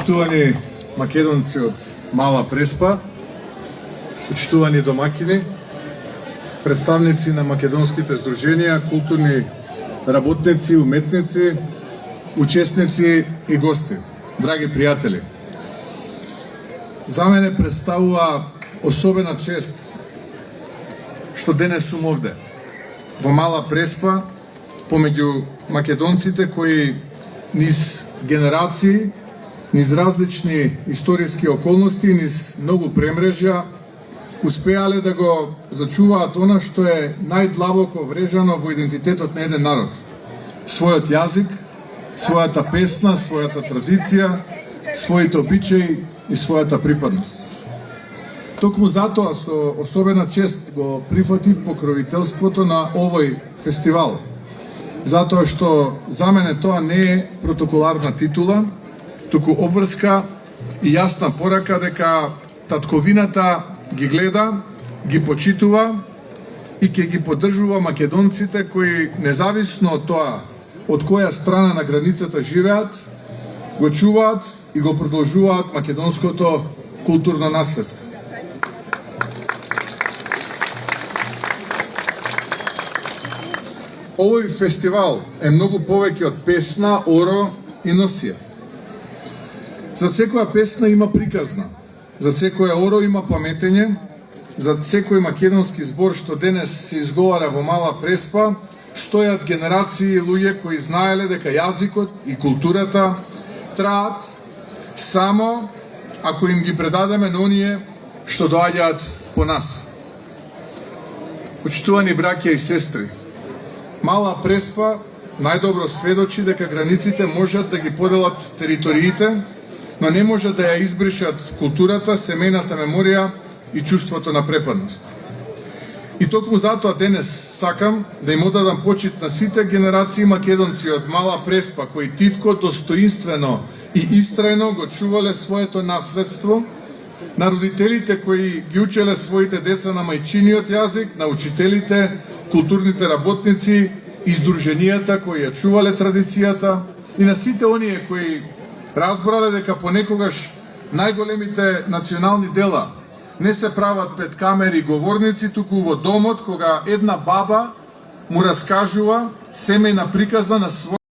Почитувани македонци од Мала Преспа, почитувани домакини, представници на македонските здруженија, културни работници, уметници, учесници и гости, драги пријатели. За мене представува особена чест што денес сум овде, во Мала Преспа, помеѓу македонците кои низ генерации, низ различни историски околности, низ многу премрежја, успеале да го зачуваат она што е најдлабоко врежано во идентитетот на еден народ. Својот јазик, својата песна, својата традиција, своите обичаи и својата припадност. Токму затоа со особена чест го прифатив покровителството на овој фестивал. Затоа што за мене тоа не е протоколарна титула, туку обврска и јасна порака дека татковината ги гледа, ги почитува и ќе ги поддржува македонците кои, независно од тоа од која страна на границата живеат, го чуваат и го продолжуваат македонското културно наследство. Овој фестивал е многу повеќе од песна, оро и носија. За секоја песна има приказна, за секоја оро има паметење, за секој македонски збор што денес се изговара во Мала Преспа, стојат генерации луѓе кои знаеле дека јазикот и културата траат само ако им ги предадеме на оние што доаѓаат по нас. Почитувани браќа и сестри, Мала Преспа најдобро сведочи дека границите можат да ги поделат териториите, но не можат да ја избришат културата, семејната меморија и чувството на препадност. И токму затоа денес сакам да им одадам почит на сите генерации македонци од Мала Преспа кои тивко, достоинствено и истрајно го чувале своето наследство, на родителите кои ги учеле своите деца на мајчиниот јазик, на учителите, културните работници и здруженијата кои ја чувале традицијата и на сите оние кои разбрале дека понекогаш најголемите национални дела не се прават пред камери и говорници, туку во домот кога една баба му раскажува семејна приказна на свој